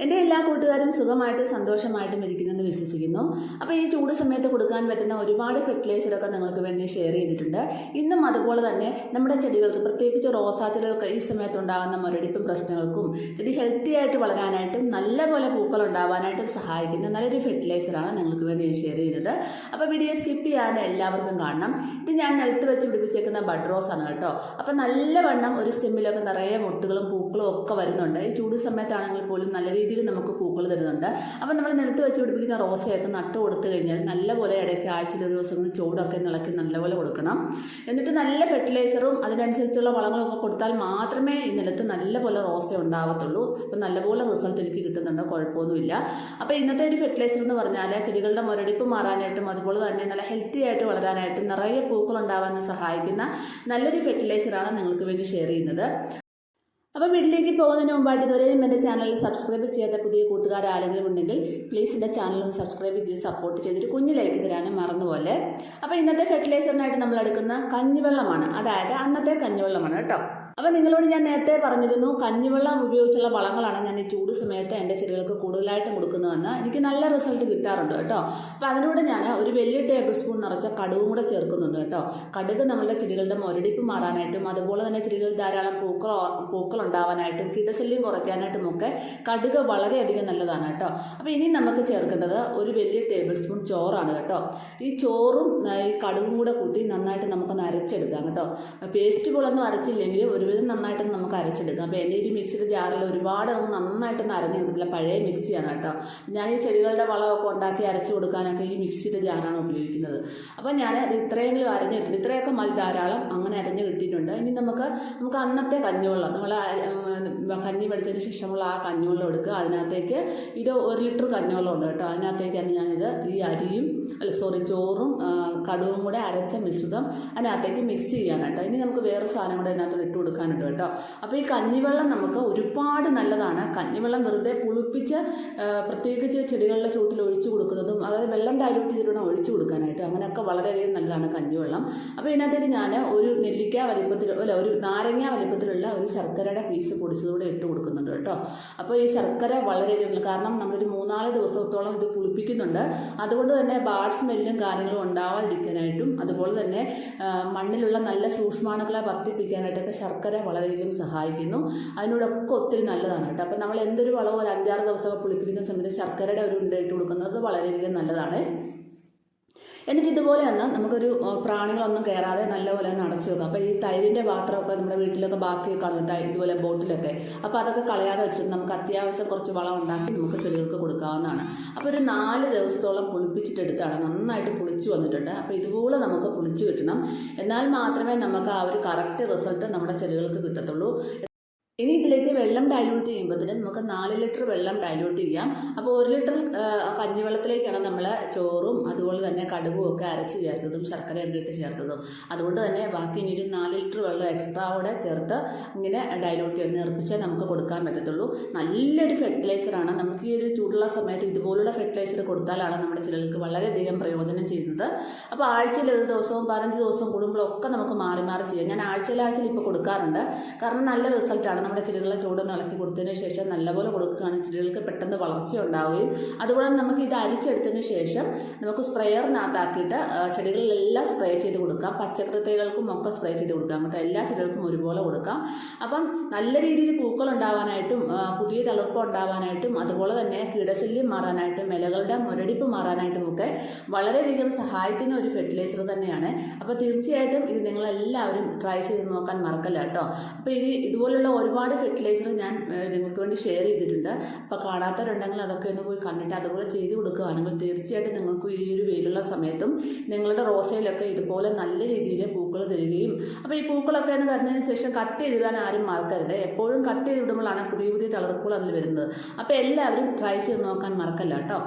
എൻ്റെ എല്ലാ കൂട്ടുകാരും സുഖമായിട്ട് സന്തോഷമായിട്ടും ഇരിക്കുന്നെന്ന് വിശ്വസിക്കുന്നു. അപ്പോൾ ഈ ചൂട് സമയത്ത് കൊടുക്കാൻ പറ്റുന്ന ഒരുപാട് ഫെർട്ടിലൈസറൊക്കെ നിങ്ങൾക്ക് വേണ്ടി ഷെയർ ചെയ്തിട്ടുണ്ട്. ഇന്നും അതുപോലെ തന്നെ നമ്മുടെ ചെടികൾക്ക്, പ്രത്യേകിച്ച് റോസാ ചെടികൾക്ക് ഈ സമയത്തുണ്ടാകുന്ന മുരടിപ്പും പ്രശ്നങ്ങൾക്കും ചെടി ഹെൽത്തി ആയിട്ട് വളരാനായിട്ടും നല്ലപോലെ പൂക്കൾ ഉണ്ടാവാനായിട്ടും സഹായിക്കുന്ന നല്ലൊരു ഫെർട്ടിലൈസറാണ് നിങ്ങൾക്ക് വേണ്ടി ഷെയർ ചെയ്യുന്നത്. അപ്പോൾ വീഡിയോ സ്കിപ്പ് ചെയ്യാതെ എല്ലാവർക്കും കാണണം. ഇത് ഞാൻ നിലത്ത് വെച്ച് പിടിപ്പിച്ചേക്കുന്ന ബഡ് റോസ് ആണ് കേട്ടോ. അപ്പോൾ നല്ലവണ്ണം ഒരു സ്റ്റെമ്മിലൊക്കെ നിറയെ മുട്ടുകളും പൂക്കളും ഒക്കെ വരുന്നുണ്ട്. ഈ ചൂട് സമയത്താണെങ്കിൽ പോലും നല്ല രീതിയിൽ നമുക്ക് പൂക്കൾ തരുന്നുണ്ട്. അപ്പോൾ നമ്മൾ നിലത്ത് വെച്ച് പിടിപ്പിക്കുന്ന റോസയൊക്കെ നട്ട് കൊടുത്തു കഴിഞ്ഞാൽ നല്ലപോലെ ഇടയ്ക്ക് ആഴ്ചയിൽ ഒരു ദിവസം ചൂടൊക്കെ ഇളക്കി നല്ലപോലെ കൊടുക്കണം. എന്നിട്ട് നല്ല ഫെർട്ടിലൈസറും അതിനനുസരിച്ചുള്ള വളങ്ങളൊക്കെ കൊടുത്താൽ മാത്രമേ ഈ നിലത്ത് നല്ലപോലെ റോസ ഉണ്ടാവത്തുള്ളൂ. അപ്പോൾ നല്ലപോലെ റിസൾട്ട് എനിക്ക് കിട്ടുന്നുണ്ട്, കുഴപ്പമൊന്നുമില്ല. അപ്പോൾ ഇന്നത്തെ ഒരു ഫെർട്ടിലൈസർ എന്ന് പറഞ്ഞാൽ ചെടികളുടെ മുരടിപ്പ് മാറാനായിട്ടും അതുപോലെ തന്നെ നല്ല ഹെൽത്തി ആയിട്ട് വളരാനായിട്ടും നിറയെ പൂക്കൾ ഉണ്ടാവാൻ സഹായിക്കുന്ന നല്ലൊരു ഫെർട്ടിലൈസറാണ് നിങ്ങൾക്ക് വേണ്ടി ഷെയർ ചെയ്യുന്നത്. അപ്പോൾ വീട്ടിലേക്ക് പോകുന്നതിന് മുമ്പായിട്ട് ഇതുവരെയും എൻ്റെ ചാനൽ സബ്സ്ക്രൈബ് ചെയ്യാത്ത പുതിയ കൂട്ടുകാർ ആരെങ്കിലും ഉണ്ടെങ്കിൽ പ്ലീസ് എൻ്റെ ചാനൽ ഒന്ന് സബ്സ്ക്രൈബ് ചെയ്ത് സപ്പോർട്ട് ചെയ്തിട്ട് കുഞ്ഞു ലൈക്ക് തരാനും മറന്നുപോലെ. അപ്പോൾ ഇന്നത്തെ ഫെർട്ടിലൈസറിനായിട്ട് നമ്മൾ എടുക്കുന്ന കഞ്ഞിവെള്ളമാണ്, അതായത് അന്നത്തെ കഞ്ഞിവെള്ളമാണ് കേട്ടോ. അപ്പോൾ നിങ്ങളോട് ഞാൻ നേരത്തെ പറഞ്ഞിരുന്നു, കഞ്ഞിവെള്ളം ഉപയോഗിച്ചുള്ള വളങ്ങളാണ് ഞാൻ ഈ ചൂട് സമയത്ത് എൻ്റെ ചെടികൾക്ക് കൂടുതലായിട്ടും കൊടുക്കുന്നതെന്ന്. എനിക്ക് നല്ല റിസൾട്ട് കിട്ടാറുണ്ട് കേട്ടോ. അപ്പോൾ അതിലൂടെ ഞാൻ ഒരു വലിയ ടേബിൾ സ്പൂൺ നിറച്ച കടുകും കൂടെ ചേർക്കുന്നുണ്ട് കേട്ടോ. കടുക് നമ്മളുടെ ചെടികളുടെ മുരടിപ്പ് മാറാനായിട്ടും അതുപോലെ തന്നെ ചെടികളിൽ ധാരാളം പൂക്കൾ ഉണ്ടാവാനായിട്ടും കീടശല്യം കുറയ്ക്കാനായിട്ടും ഒക്കെ കടുക് വളരെയധികം നല്ലതാണ് കേട്ടോ. അപ്പോൾ ഇനി നമുക്ക് ചേർക്കേണ്ടത് ഒരു വലിയ ടേബിൾ സ്പൂൺ ചോറാണ് കേട്ടോ. ഈ ചോറും ഈ കടുകും കൂടെ കൂട്ടി നന്നായിട്ട് നമുക്കൊന്ന് അരച്ചെടുക്കാം കേട്ടോ. പേസ്റ്റ് പോലൊന്നും അരച്ചില്ലെങ്കിലും ഒരുവിധം നന്നായിട്ടൊന്ന് നമുക്ക് അരച്ചെടുക്കാം. അപ്പോൾ എൻ്റെ ഒരു മിക്സിയുടെ ജാറിൽ ഒരുപാട് നമുക്ക് നന്നായിട്ടൊന്നും അരഞ്ഞു കിട്ടില്ല, പഴയ മിക്സിയാണ് കേട്ടോ. ഞാൻ ഈ ചെടികളുടെ വളമൊക്കെ ഉണ്ടാക്കി അരച്ച് കൊടുക്കാനൊക്കെ ഈ മിക്സിയുടെ ജാറാണ് ഉപയോഗിക്കുന്നത്. അപ്പോൾ ഞാൻ ഇത് ഇത്രയെങ്കിലും അരഞ്ഞു കിട്ടിയിട്ട്, ഇത്രയൊക്കെ മതി ധാരാളം, അങ്ങനെ അരഞ്ഞു കിട്ടിയിട്ടുണ്ട്. ഇനി നമുക്ക് അന്നത്തെ കഞ്ഞിവെള്ളം, നമ്മൾ കഞ്ഞി പഠിച്ചതിന് ശേഷമുള്ള ആ കഞ്ഞിവെള്ളം എടുക്കുക. അതിനകത്തേക്ക് ഇത് 1 ലിറ്റർ കഞ്ഞിവെള്ളം ഉണ്ട് കേട്ടോ. അതിനകത്തേക്കാണ് ഞാനിത് ചോറും കടുവും കൂടെ അരച്ച മിശ്രിതം അതിനകത്തേക്ക് മിക്സ് ചെയ്യാനാട്ടോ. ഇനി നമുക്ക് വേറെ സാധനം കൂടെ അതിനകത്ത് ഇട്ട് കൊടുക്കാനുണ്ട് കേട്ടോ. അപ്പോൾ ഈ കഞ്ഞിവെള്ളം നമുക്ക് ഒരുപാട് നല്ലതാണ്. കഞ്ഞിവെള്ളം വെറുതെ പുളിപ്പിച്ച് പ്രത്യേകിച്ച് ചെടികളുടെ ചുവട്ടിൽ ഒഴിച്ചു കൊടുക്കുന്നതും, അതായത് വെള്ളം ഡൈല്യൂട്ട് ചെയ്തിട്ട് ഒഴിച്ചു കൊടുക്കാനായിട്ട്, അങ്ങനെയൊക്കെ വളരെയധികം നല്ലതാണ് കഞ്ഞിവെള്ളം. അപ്പോൾ ഇതിനകത്തേക്ക് ഞാൻ ഒരു ഒരു നാരങ്ങ വലിപ്പത്തിലുള്ള ഒരു ശർക്കരയുടെ പീസ് പൊടിച്ചതുകൂടെ ഇട്ട് കൊടുക്കുന്നുണ്ട് കേട്ടോ. അപ്പോൾ ഈ ശർക്കര വളരെയധികം, കാരണം നമ്മളൊരു 3-4 ദിവസത്തോളം ഇത് പുളിപ്പിക്കുന്നുണ്ട്. അതുകൊണ്ട് തന്നെ ബാഡ് സ്മെല്ലും കാര്യങ്ങളും ഉണ്ടാവാതിരിക്കാനായിട്ടും അതുപോലെ തന്നെ മണ്ണിലുള്ള നല്ല സൂക്ഷ്മാണുക്കളെ വർദ്ധിപ്പിക്കാനായിട്ടൊക്കെ ശർക്കര വളരെയധികം സഹായിക്കുന്നു. അതിനോടൊക്കെ ഒത്തിരി നല്ലതാണ് കേട്ടോ. അപ്പോൾ നമ്മൾ എന്തൊരു വളവും ഒരു 5-6 ദിവസമൊക്കെ പുളിപ്പിക്കുന്ന സമയത്ത് ശർക്കരയുടെ ഒരു ഉണ്ട ഇട്ട് കൊടുക്കുന്നത് വളരെയധികം നല്ലതാണ്. എന്നിട്ട് ഇതുപോലെ ഒന്ന് നമുക്കൊരു പ്രാണികളൊന്നും കയറാതെ നല്ലപോലെ ഒന്ന് അടച്ചു വെക്കാം. അപ്പോൾ ഈ തൈരിൻ്റെ പാത്രമൊക്കെ നമ്മുടെ വീട്ടിലൊക്കെ ബാക്കി കാണും, ഇതുപോലെ ബോട്ടിലൊക്കെ. അപ്പോൾ അതൊക്കെ കളയാതെ വെച്ചിട്ട് നമുക്ക് അത്യാവശ്യം കുറച്ച് വളം ഉണ്ടാക്കി നമുക്ക് ചെടികൾക്ക് കൊടുക്കാവുന്നതാണ്. അപ്പോൾ ഒരു 4 ദിവസത്തോളം പുളിപ്പിച്ചിട്ടെടുത്താണ്, നന്നായിട്ട് പുളിച്ചു വന്നിട്ടുണ്ട്. അപ്പോൾ ഇതുപോലെ നമുക്ക് പുളിച്ച് കിട്ടണം, എന്നാൽ മാത്രമേ നമുക്ക് ആ ഒരു കറക്റ്റ് റിസൾട്ട് നമ്മുടെ ചെടികൾക്ക് കിട്ടത്തുള്ളൂ. ഇനി ഇതിലേക്ക് വെള്ളം ഡൈല്യൂട്ട് ചെയ്യുമ്പോഴത്തേന് നമുക്ക് 4 ലിറ്റർ വെള്ളം ഡൈല്യൂട്ട് ചെയ്യാം. അപ്പോൾ 1 ലിറ്റർ കഞ്ഞിവെള്ളത്തിലേക്കാണ് നമ്മൾ ചോറും അതുപോലെ തന്നെ കടുകും ഒക്കെ അരച്ച് ചേർത്തതും ശർക്കരയൊക്കെ ഇട്ട് ചേർത്തതും. അതുകൊണ്ട് തന്നെ ബാക്കി ഇനി ഒരു 4 ലിറ്റർ വെള്ളം എക്സ്ട്രാ കൂടെ ചേർത്ത് ഇങ്ങനെ ഡൈല്യൂട്ട് ചെയ്ത് നിർപ്പിച്ചേ നമുക്ക് കൊടുക്കാൻ പറ്റത്തുള്ളൂ. നല്ലൊരു ഫെർട്ടിലൈസറാണ്. നമുക്ക് ഈ ഒരു ചൂടുള്ള സമയത്ത് ഇതുപോലുള്ള ഫെർട്ടിലൈസർ കൊടുത്താലാണ് നമ്മുടെ ചെടികൾക്ക് വളരെയധികം പ്രയോജനം ചെയ്യുന്നത്. അപ്പോൾ ആഴ്ചയിൽ 1 ദിവസവും 15 ദിവസവും കൂടുമ്പോഴൊക്കെ നമുക്ക് മാറി മാറി ചെയ്യാം. ഞാൻ ആഴ്ചയിൽ ഇപ്പോൾ കൊടുക്കാറുണ്ട്, കാരണം നല്ല റിസൾട്ടാണ്. നമ്മുടെ ചെടികളെ ചൂടൊന്ന് ഇളക്കി കൊടുത്തതിന് ശേഷം നല്ലപോലെ കൊടുക്കുകയാണെങ്കിൽ ചെടികൾക്ക് പെട്ടെന്ന് വളർച്ച ഉണ്ടാവുകയും അതുപോലെ നമുക്ക് ഇത് അരിച്ചെടുത്തതിന് ശേഷം നമുക്ക് സ്പ്രെയറിനകത്താക്കിയിട്ട് ചെടികളിലെല്ലാം സ്പ്രേ ചെയ്ത് കൊടുക്കാം. പച്ചക്കറി തൈകൾക്കും ഒക്കെ സ്പ്രേ ചെയ്ത് കൊടുക്കാം കേട്ടോ. എല്ലാ ചെടികൾക്കും ഒരുപോലെ കൊടുക്കാം. അപ്പം നല്ല രീതിയിൽ പൂക്കൾ ഉണ്ടാവാനായിട്ടും പുതിയ തളിർപ്പ് ഉണ്ടാവാനായിട്ടും അതുപോലെ തന്നെ കീടശല്യം മാറാനായിട്ടും ഇലകളുടെ മുരടിപ്പ് മാറാനായിട്ടും ഒക്കെ വളരെയധികം സഹായിക്കുന്ന ഒരു ഫെർട്ടിലൈസർ തന്നെയാണ്. അപ്പോൾ തീർച്ചയായിട്ടും ഇത് നിങ്ങളെല്ലാവരും ട്രൈ ചെയ്ത് നോക്കാൻ മറക്കല്ല കേട്ടോ. അപ്പോൾ ഇതുപോലുള്ള ഒരുപാട് ഫെർട്ടിലൈസർ ഞാൻ നിങ്ങൾക്ക് വേണ്ടി ഷെയർ ചെയ്തിട്ടുണ്ട്. അപ്പോൾ കാണാത്തവരുണ്ടെങ്കിൽ അതൊക്കെ ഒന്ന് പോയി കണ്ടിട്ട് അതുപോലെ ചെയ്ത് കൊടുക്കുകയാണെങ്കിൽ തീർച്ചയായിട്ടും നിങ്ങൾക്ക് ഈ ഒരു വെയിലുള്ള സമയത്തും നിങ്ങളുടെ റോസയിലൊക്കെ ഇതുപോലെ നല്ല രീതിയിൽ പൂക്കൾ തരികയും, അപ്പോൾ ഈ പൂക്കളൊക്കെ എന്ന് വരുന്നതിന് ശേഷം കട്ട് ചെയ്തിടാൻ ആരും മറക്കരുത്. എപ്പോഴും കട്ട് ചെയ്ത് വിടുമ്പോഴാണ് പുതിയ പുതിയ തളിർപ്പുകൾ അതിൽ വരുന്നത്. അപ്പോൾ എല്ലാവരും ട്രൈ ചെയ്ത് നോക്കാൻ മറക്കല്ല കേട്ടോ.